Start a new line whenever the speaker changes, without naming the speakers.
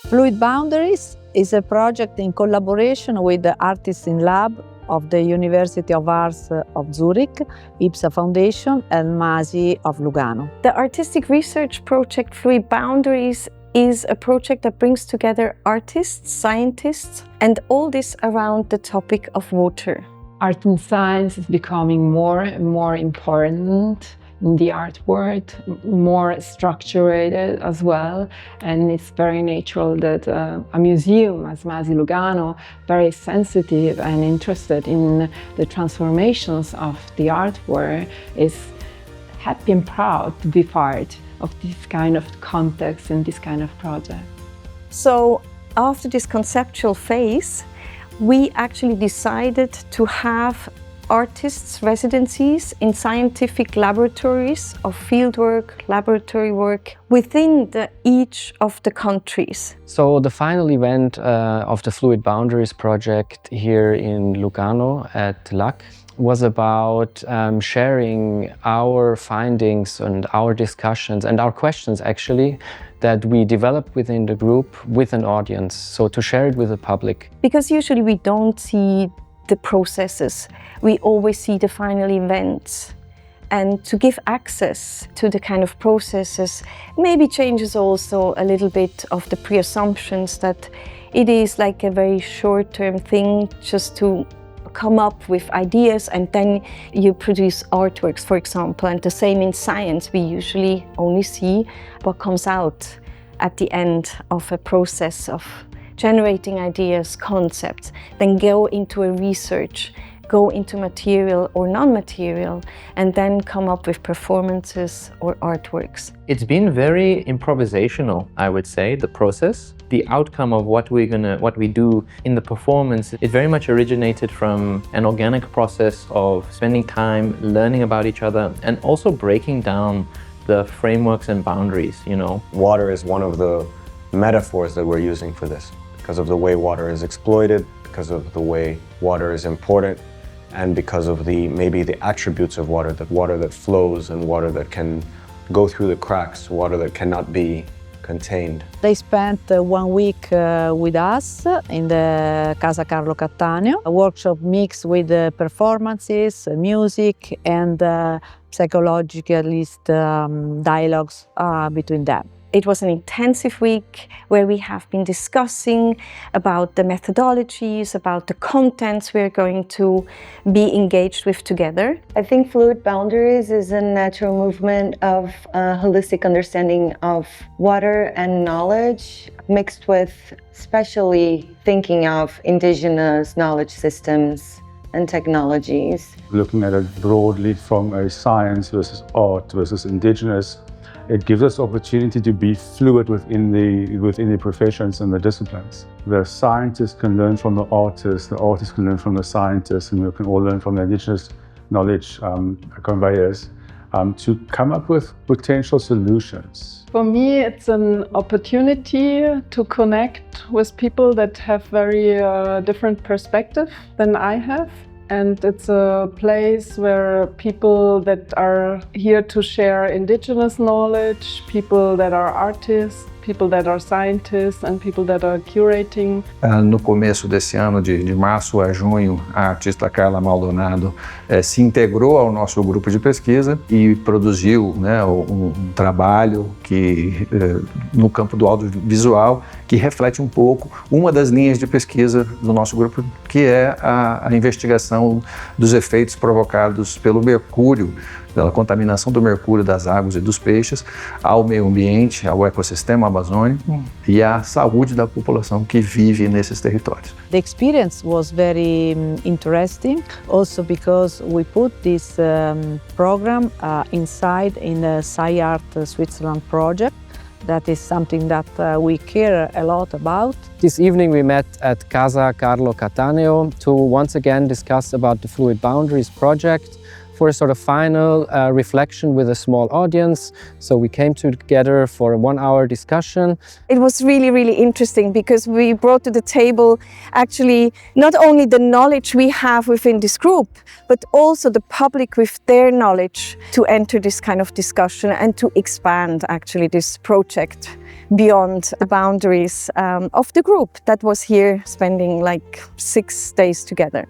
Fluid Boundaries is a project in collaboration with the Artists in Lab of the University of Arts of Zurich, IBSA Foundation, and MASI of Lugano.
The artistic research project Fluid Boundaries is a project that brings together artists, scientists, and all this around the topic of water.
Art and science is becoming more and more important in the art world, more structured as well, and it's very natural that a museum as MASI Lugano, very sensitive and interested in the transformations of the artwork, is happy and proud to be part of this kind of context and this kind of project.
So after this conceptual phase, we actually decided to have artists' residencies in scientific laboratories of fieldwork, laboratory work within each of the countries.
So the final event of the Fluid Boundaries project here in Lugano at LAC was about sharing our findings and our discussions and our questions actually that we developed within the group with an audience, so to share it with the public.
Because usually we don't see the processes, we always see the final events. And to give access to the kind of processes maybe changes also a little bit of the pre-assumptions that it is like a very short-term thing just to come up with ideas and then you produce artworks, for example. And the same in science, we usually only see what comes out at the end of a process of generating ideas, concepts, then go into a research, go into material or non-material, and then come up with performances or artworks.
It's been very improvisational, I would say, the process. The outcome of what we do in the performance, it very much originated from an organic process of spending time learning about each other and also breaking down the frameworks and boundaries, you know.
Water is one of the metaphors that we're using for this, because of the way water is exploited, because of the way water is important, and because of maybe the attributes of water that flows and water that can go through the cracks, water that cannot be contained.
They spent 1 week with us in the Casa Carlo Cattaneo, a workshop mixed with performances, music, and psychologicalist dialogues between them.
It was an intensive week where we have been discussing about the methodologies, about the contents we're going to be engaged with together.
I think Fluid Boundaries is a natural movement of a holistic understanding of water and knowledge, mixed with especially thinking of indigenous knowledge systems and technologies.
Looking at it broadly from a science versus art versus indigenous, it gives us opportunity to be fluid within the professions and the disciplines. The scientists can learn from the artists can learn from the scientists, and we can all learn from the indigenous knowledge conveyors to come up with potential solutions.
For me, it's an opportunity to connect with people that have very different perspective than I have. And it's a place where people that are here to share indigenous knowledge, people that are artists, people that are scientists, and people that are curating.
No começo desse ano, de março a junho, a artista Carla Maldonado se integrou ao nosso grupo de pesquisa e produziu, né, um trabalho que, no campo do audiovisual, que reflete um pouco uma das linhas de pesquisa do nosso grupo, que é a investigação dos efeitos provocados pelo mercúrio, pela contaminação do mercúrio das águas e dos peixes ao meio ambiente, ao ecossistema amazônico e à saúde da população que vive nesses territórios.
The experience was very interesting, also because we put this program inside in the SciArt Switzerland project. That is something that we care a lot about.
This evening we met at Casa Carlo Cattaneo to once again discuss about the Fluid Boundaries project for a sort of final reflection with a small audience. So we came together for a 1-hour discussion.
It was really, really interesting because we brought to the table actually not only the knowledge we have within this group, but also the public with their knowledge to enter this kind of discussion and to expand actually this project beyond the boundaries of the group that was here spending like 6 days together.